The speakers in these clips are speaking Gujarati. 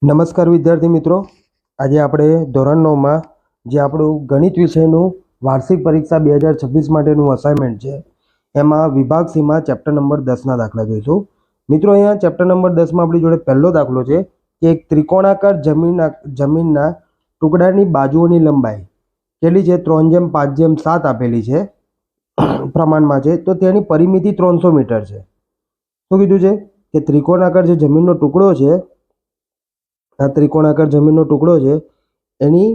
નમસ્કાર વિદ્યાર્થી મિત્રો, આજે આપણે ધોરણ 9માં જે આપણું ગણિત વિષયનું વાર્ષિક પરીક્ષા 2026 માટેનું અસાઇનમેન્ટ છે એમાં વિભાગ સીમાં ચેપ્ટર નંબર 10ના દાખલા જોઈશું. મિત્રો, અહીંયા ચેપ્ટર નંબર 10માં આપણી જોડે પહેલો દાખલો છે કે એક ત્રિકોણાકાર જમીનના ટુકડાની બાજુઓની લંબાઈ કેટલી છે? 3:5:7 આપેલી છે પ્રમાણમાં છે, તો તેની પરિમિતિ 300 મીટર છે. શું કીધું છે કે ત્રિકોણાકાર જે જમીનનો ટુકડો છે, આ ત્રિકોણાકાર જમીનનો ટુકડો છે, એની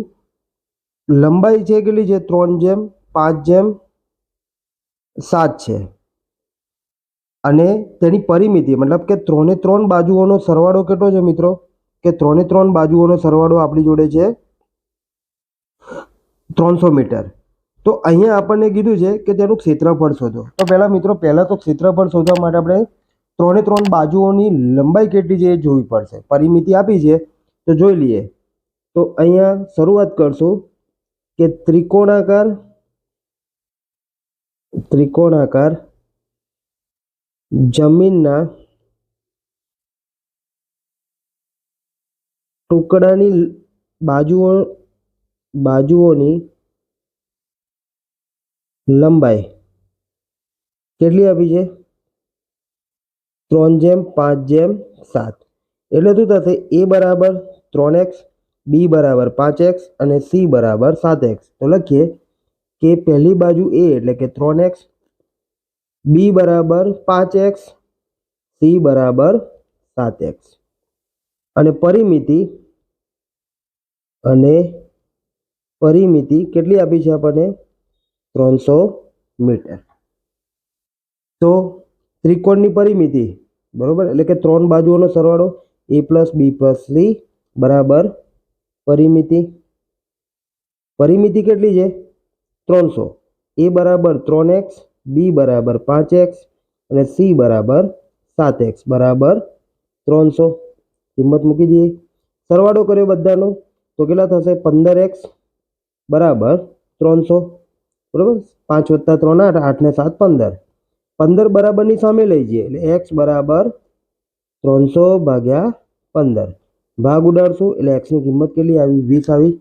લંબાઈ છે કેટલી છે? 3:5:7 છે. અને તેની પરિમિતિ મતલબ કે 3 બાજુઓનો સરવાળો કેટલો છે મિત્રો? કે 3 બાજુઓનો સરવાળો આપણી જોડે છે 300 મીટર. તો અહીંયા આપણને કીધું છે કે તેનું ક્ષેત્રફળ શોધો. તો પહેલાં તો ક્ષેત્રફળ શોધવા માટે આપણે 3 બાજુઓની લંબાઈ કેટલી છે એ જોવી પડશે. પરિમિતિ આપી છે તો જોઈ લઈએ. તો અહીંયા શરૂઆત કરશું કે ત્રિકોણાકાર જમીનના ટુકડાની બાજુઓની લંબાઈ કેટલી આપી છે? 3:5:7. એટલે શું થશે? a બરાબર 3x, b બરાબર 5x અને c બરાબર 7x. તો લખીએ કે પહેલી બાજુ a એટલે કે 3x, b બરાબર 5x, c બરાબર 7x અને પરિમિતિ કેટલી આપી છે આપણને? 300 મીટર. તો ત્રિકોણની પરિમિતિ બરોબર, એટલે કે 3 બાજુઓનો સરવાળો a + b + c બરાબર પરિમિતિ કેટલી છે? 300. a બરાબર 3x, b બરાબર 5x અને c બરાબર 7x બરાબર 300. કિંમત મૂકી દઈએ. સરવાળો કર્યો બધાનો તો કેટલા થશે? 15x બરાબર 300. બરાબર, 5 + 3 8, 8 ને 7 15. 15 બરાબરની સામે લઈ જઈએ એટલે x બરાબર 300/15. ભાગ ઉડાડશું એટલે x ની કિંમત કેટલી આવી? 20 આવી.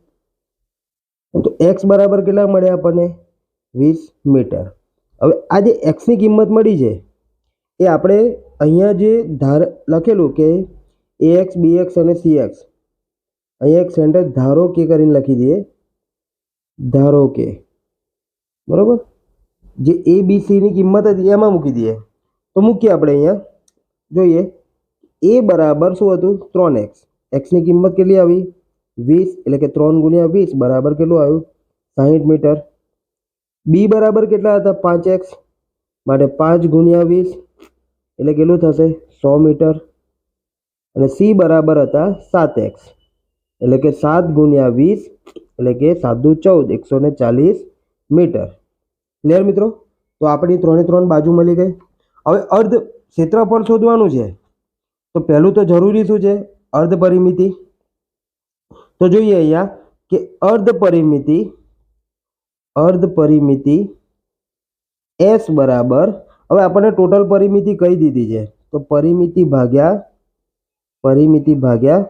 તો x બરાબર કેટલા મળ્યા આપણને? 20 મીટર. હવે આ જે x ની કિંમત મળી છે એ આપણે અહીંયા જે લખેલું કે ax, bx અને cx, અહીંયા એક સેન્ટેન્સ ધારો કે કરીને લખી દઈએ. ધારો કે બરોબર, જે a b c ની કિંમત હતી એમાં મૂકી દઈએ. તો મૂકીએ આપણે. અહીંયા જોઈએ a બરાબર શું હતું? 3x. x ની કિંમત કેટલી આવી? 20. એટલે કે 3 × 20 બરાબર કેટલું આવ્યું? 60 મીટર. b બરાબર કેટલા હતા? 5x. માટે 5 × 20 એટલે કેટલું થશે? 100 મીટર. અને c બરાબર હતા 7x. એટલે કે 7 × 20 એટલે કે 7 દુ 14, 140 મીટર. ક્લિયર મિત્રો? તો આપણી 3 બાજુ મળી ગઈ. હવે અર્ધ ક્ષેત્રફળ શોધવાનું છે. તો પહેલું તો જરૂરી શું છે? અર્ધ પરિમિતિ. તો જોઈએ અહીંયા કે અર્ધ પરિમિતિ s બરાબર, હવે આપણને ટોટલ પરિમિતિ કહી દીધી છે તો પરિમિતિ ભાગ્યા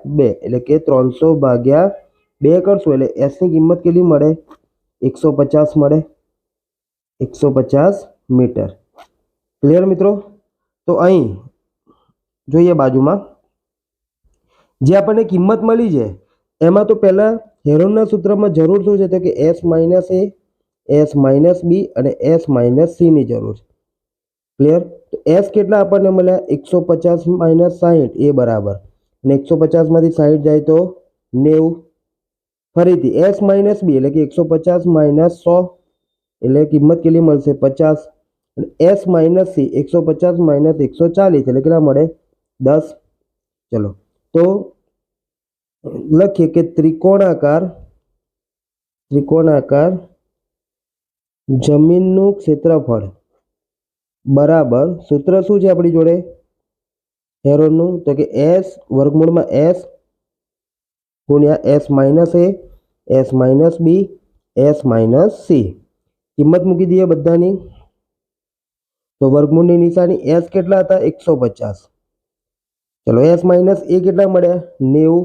2 એટલે કે 300/2 કરશું એટલે s ની કિંમત કેટલી મળે? 150 મળે. 150 મીટર. ક્લિયર મિત્રો? તો અહીં જોઈએ બાજુમાં જે આપણને કિંમત મળી છે એમાં તો પહેલાં હેરોનના સૂત્રમાં જરૂર શું છે? તો કે s - a, s - b અને s - c ની જરૂર છે. ક્લિયર? તો s કેટલા આપણને મળ્યા? 150 - 60 એ બરાબર, અને 150 માંથી 60 જાય તો 90. ફરીથી s - b એટલે કે 150 - 100 એટલે કિંમત કેટલી મળશે? 50. અને s - c 150 - 140 એટલે કેટલા મળે? 10. ચલો તો લખીએ કે ત્રિકોણાકાર જમીનનું ક્ષેત્રફળ બરાબર, સૂત્ર શું છે આપણી જોડે હેરોનનું? તો કે s વર્ગમૂળમાં s ગુણ્યા s - a, s - b, s - c. કિંમત મૂકી દઈએ બધાની. તો વર્ગમૂળની નિશાની s કેટલા હતા? 150. ચલો s - a કેટલા મળ્યા? 90.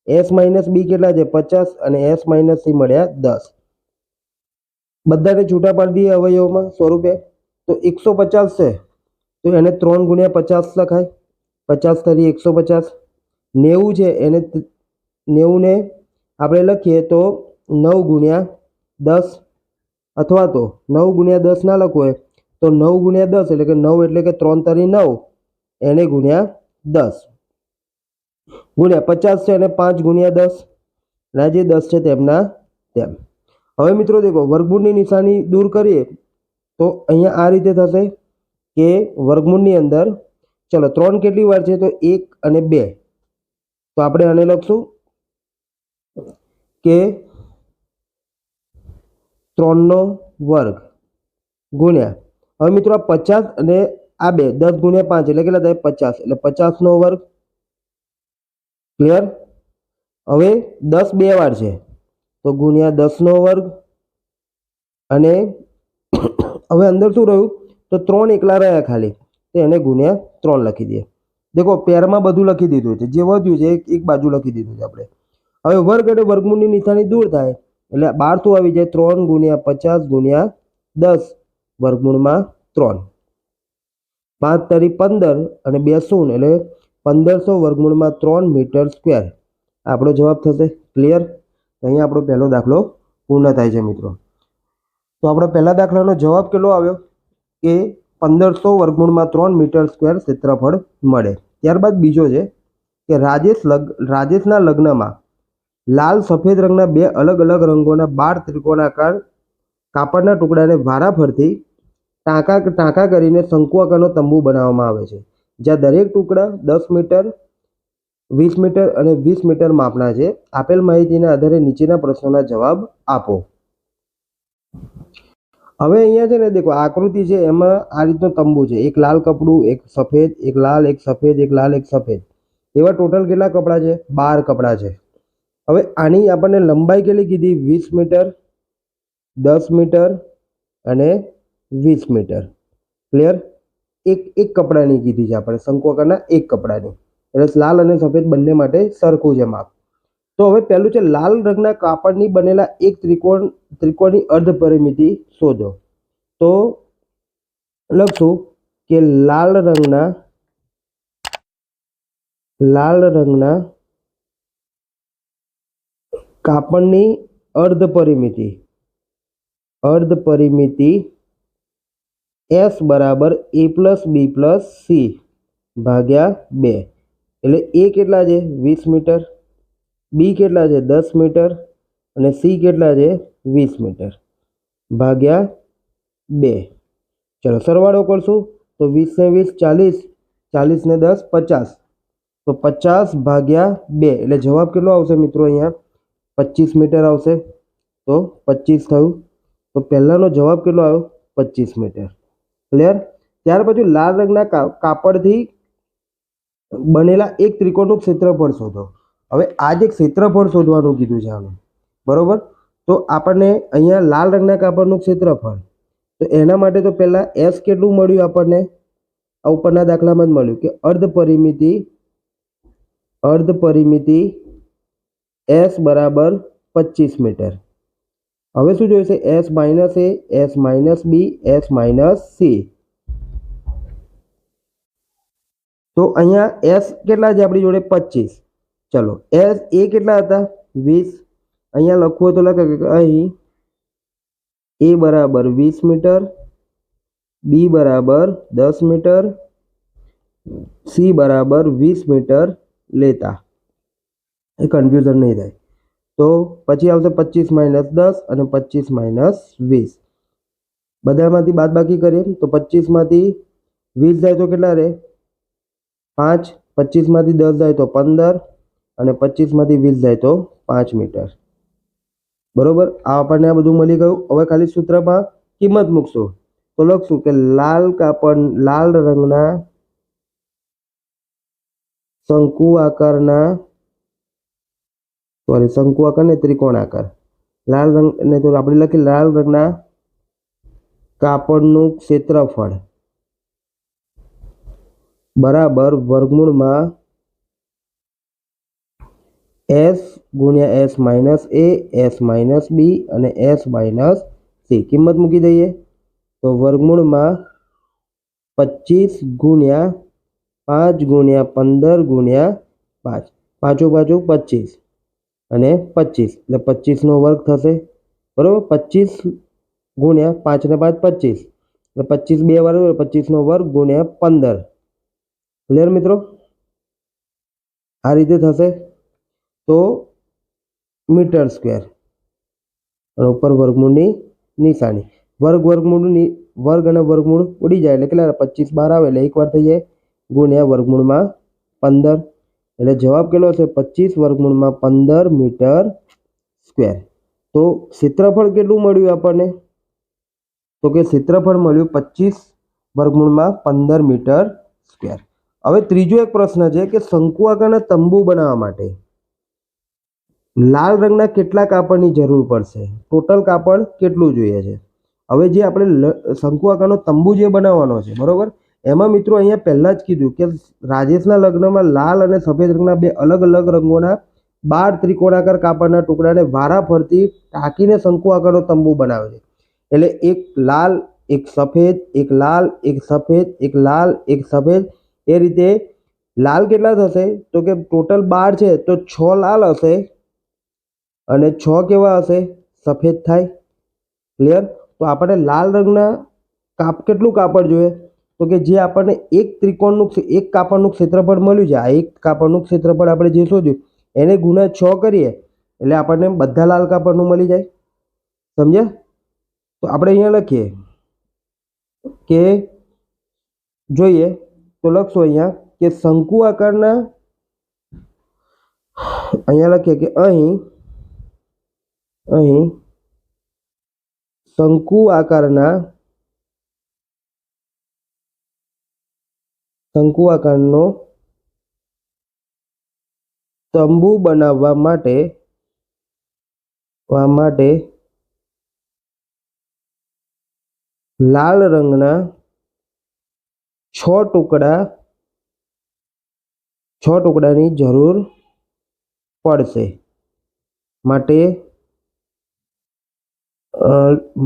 એસ માઇનસ બી કેટલા છે 50 અને એસ માઇનસ સી મળ્યા 10. બધાને છૂટા પાડી દઈએ અવયવમાં સ્વરૂપે. તો 150 છે તો એને 3 ગુણ્યા 50 લખાય. 50 તરી 150. 90 છે એને 90 ને આપણે લખીએ તો 9 ગુણ્યા 10, અથવા તો 9 ગુણ્યા 10 ના લખવું હોય તો 9 ગુણ્યા 10 એટલે કે 9 એટલે કે 3 તરી 9 એને ગુણ્યા 10 ગુણ્યા 50 છે અને 5 ગુણ્યા 10 ના જે 10 છે તેમના તેમ. હવે મિત્રો દેખો વર્ગમૂળની નિશાની દૂર કરીએ તો અહીંયા આ રીતે થશે કે વર્ગમૂળની અંદર ચલો 3 કેટલી વાર છે તો 1 અને 2. તો આપણે આને લખશું કે 3 નો વર્ગ ગુણ્યા, હવે મિત્રો આ 50 અને આ 2 10 ગુણ્યા 5 એટલે કેટલા થાય 50 એટલે 50 નો વર્ગ. ક્લિયર? હવે 10 બે વાર છે તો ગુણ્યા 10 નો વર્ગ. અને હવે અંદર શું રહ્યું તો 3 એકલા રહ્યા ખાલી તો એને ગુણ્યા 3 લખી દઈએ. દેખો પેરમાં બધું લખી દીધું છે, જે વધ્યું છે એક બાજુ લખી દીધું છે આપણે. હવે વર્ગ અને વર્ગમૂળની નિશાની દૂર થાય એટલે 12 શું આવી જાય 3 ગુણ્યા 50 ગુણ્યા 10 વર્ગમૂળમાં 3. 5 તરી 15 અને 2 શૂન્ય એટલે 1500 વર્ગમૂળમાં 3 મીટર સ્ક્વેર આપણો જવાબ થશે. ક્લિયર? અહીંયા આપણો પહેલો દાખલો પૂર્ણ થાય છે મિત્રો. તો આપણો પહેલા દાખલાનો જવાબ કેટલો આવ્યો કે 1500 વર્ગમૂળમાં 3 મીટર સ્ક્વેર ક્ષેત્રફળ મળે. ત્યારબાદ બીજો છે કે રાજેશના લગ્નમાં લાલ સફેદ રંગના 2 અલગ અલગ રંગોના 12 ત્રિકોણાકાર કાપડના ટુકડાને વારાફરતી ટાંકા કરીને શંકુ આકારનો તંબુ બનાવવામાં આવે છે, જ્યાં દરેક ટુકડા 10 મીટર 20 મીટર અને 20 મીટર માપના છે. આપેલ માહિતીના આધારે નીચેના પ્રશ્નોના જવાબ આપો. હવે અહીંયા છે ને દેખો આકૃતિ છે એમાં આ રીતનો તંબુ છે, એક લાલ કપડું, એક સફેદ, એક લાલ, એક સફેદ, એક લાલ, એક સફેદ, એવા ટોટલ કેટલા કપડા છે 12 કપડા છે. હવે આની આપણને લંબાઈ કેટલી કીધી 20 મીટર, 10 મીટર અને 20 મીટર. ક્લિયર? એક કપડાની કીધી છે આપણે, શંકુ આકારના એક કપડાની, એટલે લાલ અને સફેદ બંને માટે સરખું છે માપ. તો હવે પહેલું છે લાલ રંગના કાપડની બનેલા એક ત્રિકોણની અર્ધ પરિમિતિ શોધો. તો લખશું કે લાલ રંગના કાપડની અર્ધ પરિમિતિ S બરાબર A plus B plus C ભાગ્યા 2. એટલે A કેટલા છે 20 મીટર, B કેટલા છે 10 મીટર અને C કેટલા છે 20 મીટર ભાગ્યા 2. ચલો સરવાળો કરશું તો 20 ને 20 40, 40 ને 10 50, તો 50 ભાગ્યા 2 એટલે જવાબ કેટલો આવશે મિત્રો અહીંયા 25 મીટર આવશે. તો 25 થયું. તો પહેલાનો જવાબ કેટલો આવ્યો 25 મીટર. ક્લિયર? ત્યાર પછી લાલ રંગના કાપડથી બનેલા એક ત્રિકોણનું ક્ષેત્રફળ શોધો. હવે આ જે ક્ષેત્રફળ શોધવાનું કીધું છે આનું, બરોબર? તો આપણને અહીંયા લાલ રંગના કાપડનું ક્ષેત્રફળ, તો એના માટે તો પહેલા S કેટલું મળ્યું આપણને આ ઉપરના દાખલામાં જ મળ્યું કે અર્ધ પરિમિતિ S બરાબર 25 મીટર. હવે શું જોઈશે S minus A, S minus B, S minus C. તો અહીંયા S કેટલા છે આપણી જોડે 25. ચલો S A કેટલા હતા 20. અહીંયા લખવું તો લખે કે અહીં A બરાબર 20 મીટર, B બરાબર 10 મીટર, C બરાબર 20 મીટર લેતા એ કન્ફ્યુઝન નહીં થાય. તો પછી આવશે 25 માઇનસ 10 અને 25 માઇનસ 20. બધામાંથી બાદબાકી કરીએ તો 25 માંથી 20 જાય તો કેટલા રહે 5, 25 માંથી 10 જાય તો 15 અને 25 માંથી 20 જાય તો 5 મીટર. બરોબર? આ આપણને આ બધું મળી ગયું. હવે ખાલી સૂત્રમાં કિંમત મૂકશું તો લખશું કે લાલ રંગના શંકુ આકાર ને ત્રિકોણ આકાર, લાલ રંગ ને તો આપણે લખી લાલ રંગના કાપડનું ક્ષેત્રફળ બરાબર વર્ગમૂળમાં એસ ગુણ્યા એસ માઇનસ એ, એસ માઇનસ બી અને એસ માઇનસ સી કિંમત મૂકી દઈએ તો વર્ગમૂળમાં 25 ગુણ્યા 5 ગુણ્યા 15 ગુણ્યા 5, પાંચો પાછું 25 અને 25 એટલે 25નો વર્ગ થશે બરાબર. 25 ગુણ્યા 5 ને 5 25 એટલે 25 બે વાર 25નો વર્ગ ગુણ્યા 15. ક્લિયર મિત્રો? આ રીતે થશે તો મીટર સ્ક્વેર અને ઉપર વર્ગમૂળની નિશાની. વર્ગ અને વર્ગમૂળ ઉડી જાય એટલે કેટલા 25 બહાર આવે એટલે એકવાર થઈ જાય ગુણ્યા વર્ગમૂળમાં 15 એટલે જવાબ કેટલો છે 25 વર્ગમૂળમાં 15 મીટર સ્ક્વેર. તો ક્ષેત્રફળ કેટલું મળ્યું આપણને? તો કે ક્ષેત્રફળ મળ્યું 25 વર્ગમૂળમાં 15 મીટર સ્ક્વેર. હવે ત્રીજો એક પ્રશ્ન છે કે શંકુ આકારના તંબુ બનાવવા માટે લાલ રંગના કેટલા કાપડની જરૂર પડશે? ટોટલ કાપડ કેટલું જોઈએ છે? હવે જે આપણે શંકુ આકારનો તંબુ જે બનાવવાનો છે બરોબર, એમાં મિત્રો અહીંયા પહેલા જ કીધું કે રાજેશના લગ્નમાં લાલ અને સફેદ રંગના બે અલગ અલગ રંગોના 12 ત્રિકોણાકાર કાપડના ટુકડાને વારાફરતી ટાંકીને શંકુ આકારનો તંબુ બનાવે છે. એટલે એક લાલ, એક સફેદ, એક લાલ, એક સફેદ, એક લાલ, એક સફેદ, એ રીતે લાલ કેટલા થશે? તો કે ટોટલ 12 છે તો 6 લાલ હશે અને 6 કેવા હશે? સફેદ થાય. ક્લિયર? તો આપણે લાલ રંગના કેટલું કાપડ જોઈએ? તો કે જે આપણને એક કાપડનું ક્ષેત્રફળ મળ્યું છે, આ એક કાપડનું ક્ષેત્રફળ આપણે જે શોધ્યું એને ગુણ્યા 6 કરીએ એટલે આપણને બધા લાલ કાપડનું મળી જાય. સમજ્યા? તો આપણે અહીંયા લખીએ કે જોઈએ તો લખશું અહીંયા કે શંકુ આકારના, અહીંયા લખીએ કે અહીં શંકુ આકારનો તંબુ બનાવવા માટે લાલ રંગના 6 ટુકડાની જરૂર પડશે.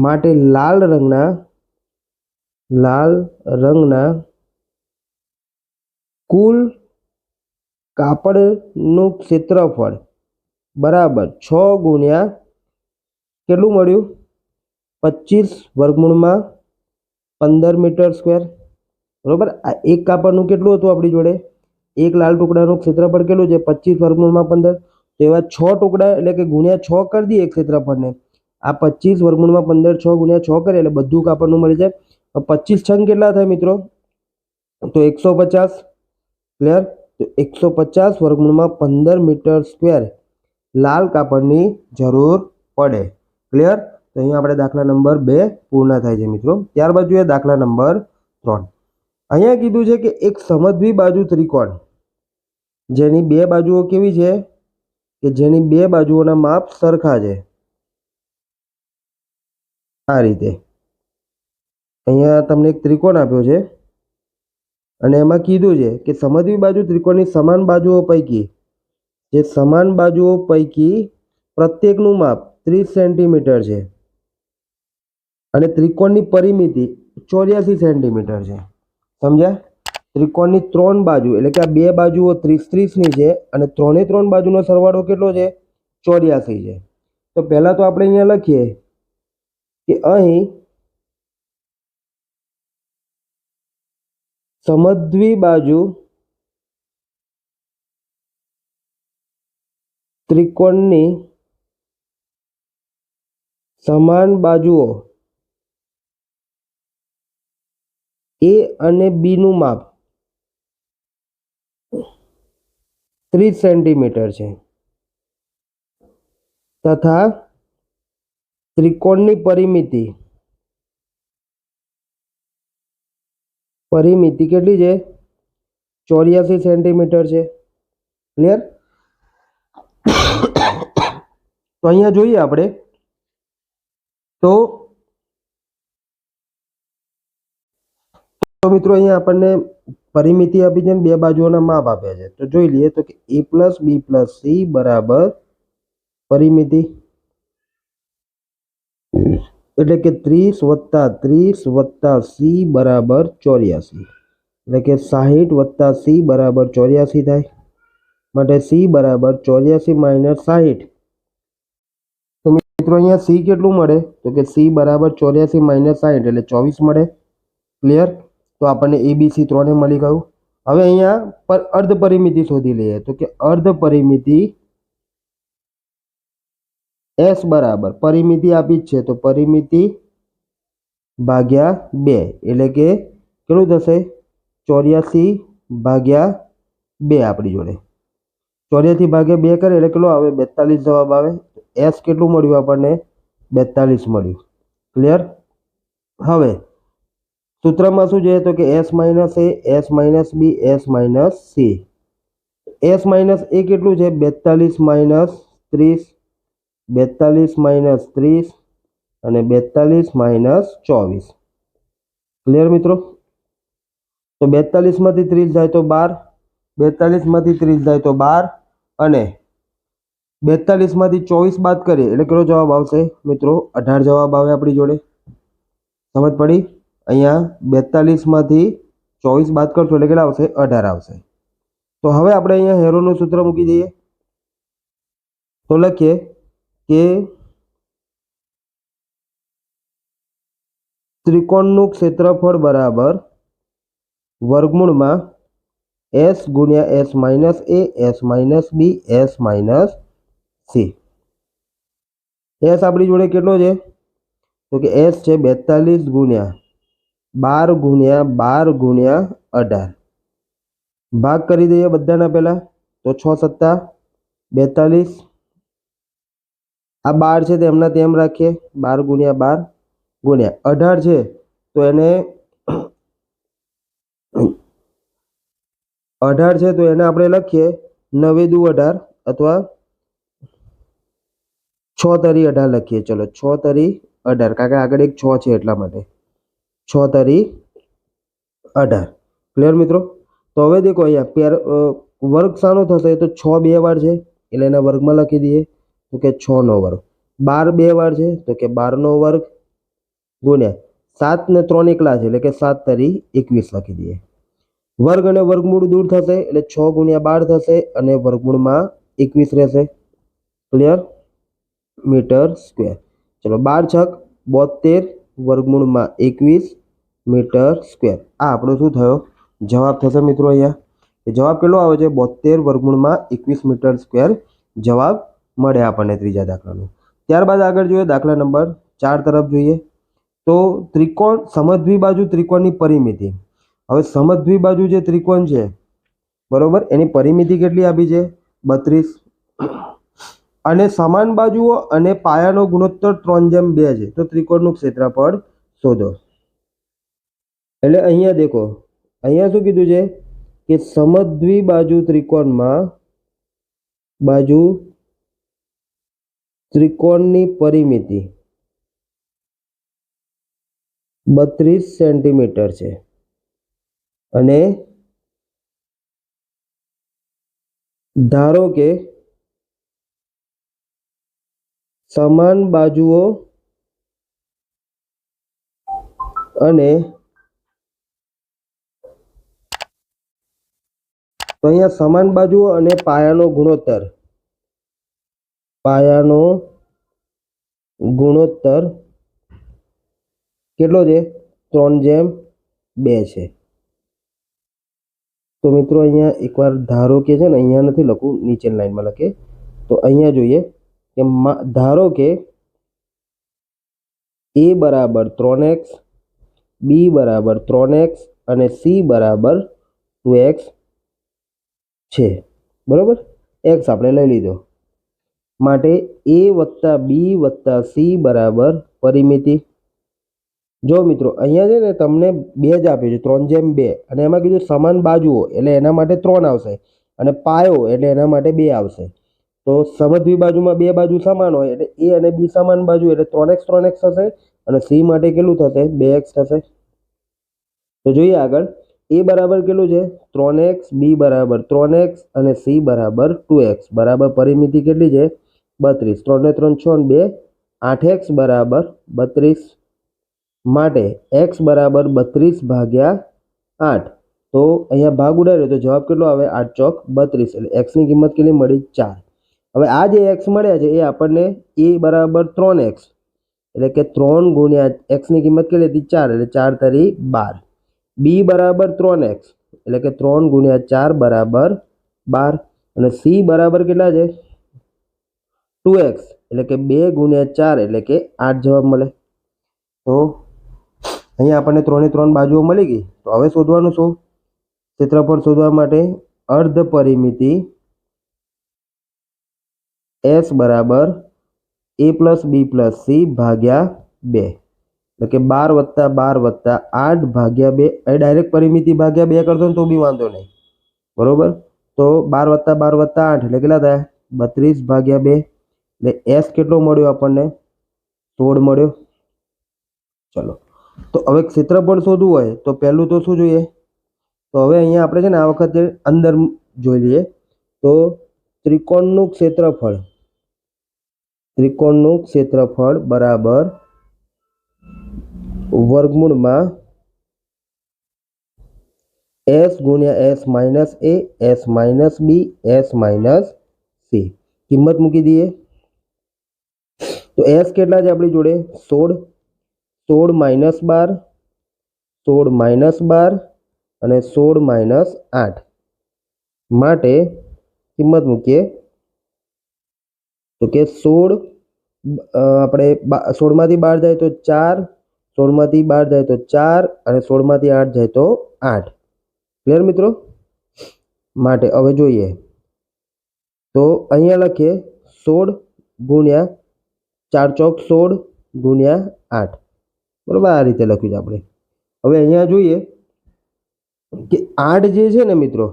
માટે લાલ રંગના કુલ કાપડનું ક્ષેત્રફળ બરાબર 6 ગુણ્યા કેટલું મળ્યું? 25 વર્ગમૂળમાં 15 મીટર સ્ક્વેર. બરાબર. આ એક કાપડનું કેટલું હતું આપણી જોડે? એક લાલ ટુકડાનું ક્ષેત્રફળ કેટલું છે? 25 વર્ગમૂળમાં 15. તો એવા 6 ટુકડા એટલે કે ગુણ્યા 6 કરી દઈએ ક્ષેત્રફળને. આ 25 વર્ગમૂળમાં 15 6 ગુણ્યા 6 કરીએ એટલે બધું કાપડનું મળી જાય. 25 છંગ કેટલા થાય મિત્રો? તો 150. ક્લિયર? તો 150 વર્ગમૂળમાં 15 મીટર સ્ક્વેર લાલ કાપડની જરૂર પડે. ક્લિયર? તો અહીંયા આપણે દાખલા નંબર 2 પૂર્ણ થાય છે મિત્રો. ત્યારબાદ જોઈએ દાખલા નંબર 3. અહીંયા કીધું છે કે એક સમદ્વિબાજુ ત્રિકોણ જેની બે બાજુઓ કેવી છે? કે જેની બે બાજુઓના માપ સરખા છે. આ રીતે અહીંયા તમને એક ત્રિકોણ આપ્યો છે અને એમાં કીધું છે કે સમદ્વિબાજુ ત્રિકોણની સમાન બાજુઓ પૈકી પ્રત્યેકનું માપ 30 સેન્ટીમીટર છે અને ત્રિકોણની પરિમિતિ 84 સેન્ટીમીટર છે. સમજ્યા? ત્રિકોણની 3 બાજુ એટલે કે આ બે બાજુઓ 30 ની છે અને 3 બાજુનો સરવાળો કેટલો છે? 84 છે. તો પહેલા તો આપણે અહીંયા લખીએ કે અહીં સમદ્વિબાજુ ત્રિકોણની સમાન બાજુઓ એ અને બી નું માપ 30 સેન્ટીમીટર છે તથા ત્રિકોણની પરિમિતિ કેટલી છે? 84 સેન્ટીમીટર છે. ક્લિયર? તો અહીંયા જોઈએ આપણે તો મિત્રો અહીંયા આપણને પરિમિતિ આપી છે ને બે બાજુઓના માપ આપ્યા છે. તો જોઈ લઈએ તો કે a plus b plus c બરાબર પરિમિતિ એટલે કે 30 વત્તા 30 વત્તા c બરાબર 84, એટલે કે 60 વત્તા c બરાબર 84 થાય. માટે c બરાબર 84 માઇનસ 60. તો મિત્રો અહીંયા c કેટલું મળે તો કે c બરાબર 84 માઇનસ 60 એટલે 24 મળે. ક્લિયર? તો આપણને abc ત્રણે મળી ગયું. હવે અહીંયા અર્ધ પરિમિતિ શોધી લઈએ તો કે અર્ધ પરિમિતિ s બરાબર પરિમિતિ આપી જ છે તો પરિમિતિ ભાગ્યા 2 એટલે કે કેટલું થશે 84 ભાગ્યા 2 આપણી જોડે 84 ભાગ્યા 2 કરે એટલે કેટલો આવે 42 જવાબ આવે. s કેટલું મળ્યું આપણને 42 મળ્યું. ક્લિયર? હવે સૂત્રમાં શું છે તો કે s minus a, s minus b, s minus c. s minus a કેટલું છે 42 માઇનસ 30, 42 માઇનસ 30 અને 42 માઇનસ 24. ક્લિયર મિત્રો? તો 42 માંથી 30 જાય તો 12, 42 માંથી 30 જાય તો 12 અને 42 માંથી 24 બાદ કરીએ એટલે કેટલો જવાબ આવશે મિત્રો 18 જવાબ આવે આપણી જોડે. સમજ પડી? અહીંયા 42 માંથી 24 બાદ કરશો એટલે કેટલા આવશે 18 આવશે. તો હવે આપણે અહીંયા હેરોનું સૂત્ર મૂકી દઈએ તો લખીએ કે ત્રિકોણનું ક્ષેત્રફળ બરાબર વર્ગમૂળમાં s ગુણ્યા s minus a, s minus b, s minus c. s આપણી જોડે કેટલો છે તો કે s છે 42 ગુણ્યા 12 ગુણ્યા 12 ગુણ્યા 18. ભાગ કરી દઈએ બધાના પહેલા તો 6 સત્તા 42. આ 12 છે તેમના તેમ રાખીએ 12 ગુણ્યા 12 ગુણ્યા 18 છે તો એને 18 છે તો એને આપણે લખીએ 9 દુ 18 અથવા 6 તરી 18 લખીએ. ચલો 6 તરી 18 કારણ કે આગળ એક 6 છે એટલા માટે 6 તરી 18. ક્લિયર મિત્રો? તો હવે દેખો અહીંયા વર્ગ શાનો થશે તો 6 બે વાર છે એટલે એના વર્ગમાં લખી દઈએ તો કે 6 નો વર્ગ. 12 બે વાર છે તો કે 12 નો વર્ગ ગુણ્યા 7 ને 3 એકલા છે એટલે કે 7 તરી 21 લખી દઈએ. વર્ગ અને વર્ગમૂળ દૂર થશે એટલે 6 ગુણ્યા 12 થશે અને વર્ગમૂળમાં 21 રહેશે. ક્લિયર? Metre square. ચલો 12 છક 72 વર્ગમૂળમાં 21 મીટર સ્ક્વેર. આ આપણો શું થયો જવાબ થશે મિત્રો. અહીંયા જવાબ કેટલો આવે છે 72 વર્ગમૂળમાં 21 મીટર સ્ક્વેર જવાબ મળે આપણને ત્રીજા દાખલાનો. ત્યારબાદ આગળ જોઈએ દાખલા નંબર 4 તરફ જોઈએ તો ત્રિકોણ સમદ્વિબાજુ ત્રિકોણની પરિમિતિ. હવે સમદ્વિબાજુ જે ત્રિકોણ છે બરોબર એની પરિમિતિ કેટલી આપી છે 32 અને સમાન બાજુઓ અને પાયાનો ગુણોત્તર 3:2 છે તો ત્રિકોણનું ક્ષેત્રફળ શોધો. એટલે અહીંયા દેખો અહીંયા શું કીધું છે કે સમદ્વિબાજુ ત્રિકોણમાં બાજુ ત્રિકોણની પરિમિતિ 32 સેન્ટીમીટર છે અને ધારો કે સમાન બાજુઓ અને તો અહીંયા સમાન બાજુઓ અને પાયાનો ગુણોત્તર કેટલો છે 3:2 છે. તો મિત્રો અહીંયા એકવાર ધારો કે છે ને અહીંયા નથી લખું નીચેની લાઈનમાં લખે તો અહીંયા જોઈએ કે ધારો કે a બરાબર 3x, b બરાબર 3x અને c બરાબર 2x છે. બરાબર? x આપણે લઈ લીધો માટે a વત્તા b વત્તા c બરાબર પરિમિતિ. જો મિત્રો અહીંયા છે ને તમને 2 જ આપ્યું છે 3:2 અને એમાં કીધું સમાન બાજુઓ એટલે એના માટે 3 આવશે અને પાયો એટલે એના માટે 2 આવશે. તો સમદ્વિબાજુમાં બે બાજુ સમાન હોય એટલે a અને b સમાન બાજુ એટલે 3x 3x થશે અને c માટે કેટલું થશે 2x થશે. તો જોઈએ આગળ એ બરાબર કેટલું છે 3x, બી બરાબર 3x અને સી બરાબર 2x બરાબર પરિમિતિ કેટલી છે 32. 3 ને 3 6 ને 2 8x બરાબર 32 માટે x બરાબર 32 ભાગ્યા 8. તો અહીંયા ભાગ ઉડાડ્યો તો જવાબ કેટલો આવે 8 ચોક 32 એટલે x ની કિંમત કેટલી મળી 4. હવે આ જે x મળ્યા છે એ આપણને a બરાબર 3x એટલે કે 3 ગુણ્યા x ની કિંમત કેટલી હતી 4 એટલે 4 તારી 12. b બરાબર 3x એટલે કે 3 ગુણ્યા 4 બરાબર 12 અને c બરાબર કેટલા છે 2x એટલે કે 2 ગુણ્યા 4 એટલે કે 8 જવાબ મળે. તો અહીંયા આપણને 3 ની 3 બાજુઓ મળી ગઈ. તો હવે શોધવાનું શું ક્ષેત્રફળ શોધવા માટે અર્ધ પરિમિતિ s બરાબર a plus b plus c ભાગ્યા 2 એટલે કે 12 + 12 + 8 ભાગ્યા 2. એ ડાયરેક્ટ પરિમિતિ ભાગ્યા 2 કરશો ને તો બી વાંધો નહીં બરોબર. તો 12 + 12 + 8 એટલે કેટલા થાય 32 ભાગ્યા 2 એટલે s કેટલો મળ્યો આપણને 16 મળ્યો. ચલો તો હવે ક્ષેત્રફળ શોધવું હોય તો પહેલું તો શું જોઈએ તો હવે અહીંયા આપણે છે ને આ વખતે અંદર જોઈ લઈએ તો ત્રિકોણનું ક્ષેત્રફળ બરાબર વર્ગમૂળમાં s ગુણ્યા s minus a s minus b s minus c કિંમત મૂકી દઈએ. તો s કેટલા છે આપણી જોડે 16 16 માઇનસ 12 16 માઇનસ 12 અને 16 માઇનસ 8 માટે કિંમત મૂકીએ તો કે 16 આપણે 16 માંથી 12 જાય તો 4 16 માંથી 12 જાય તો 4 અને 16 માંથી 8 જાય તો 8. ક્લિયર મિત્રો. માટે હવે જોઈએ તો અહીંયા લખીએ 16 ગુણ્યા 4 ચોક 16 ગુણ્યા 8 બરાબર આ રીતે લખ્યું છે આપણે. હવે અહીંયા જોઈએ કે 8 જે છે ને મિત્રો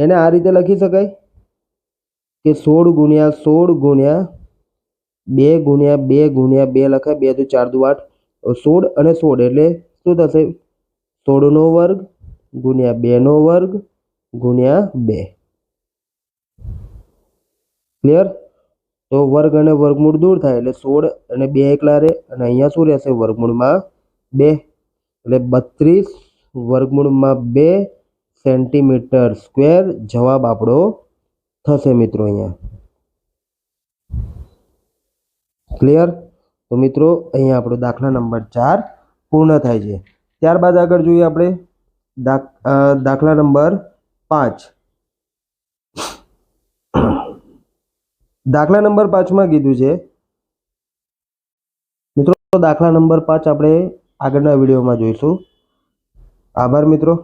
એને આ રીતે લખી શકાય કે 16 ગુણ્યા 16 ગુણ્યા 2 ગુણ્યા 2 ગુણ્યા 2 લખાય 2 તો 4 દુ 8 16 અને 16 એટલે શું થશે 16 નો વર્ગ ગુણ્યા 2 નો વર્ગ ગુણ્યા 2. ક્લિયર. તો વર્ગ અને વર્ગમૂળ દૂર થાય એટલે 16 અને 2 એકલા રહે અને અહીંયા શું રહેશે વર્ગમૂળમાં 2 એટલે 32 વર્ગમૂળમાં 2 સેન્ટીમીટર સ્ક્વેર જવાબ આપણો થશે મિત્રો અહીંયા. ક્લિયર. તો મિત્રો અહીંયા આપણો દાખલા નંબર 4 પૂર્ણ થાય છે. ત્યારબાદ આગળ જોઈએ આપણે દાખલા નંબર 5. દાખલા નંબર 5 માં કીધું છે મિત્રો દાખલા નંબર 5 આપણે આગળના વિડીયોમાં જોઈશું. આભાર મિત્રો.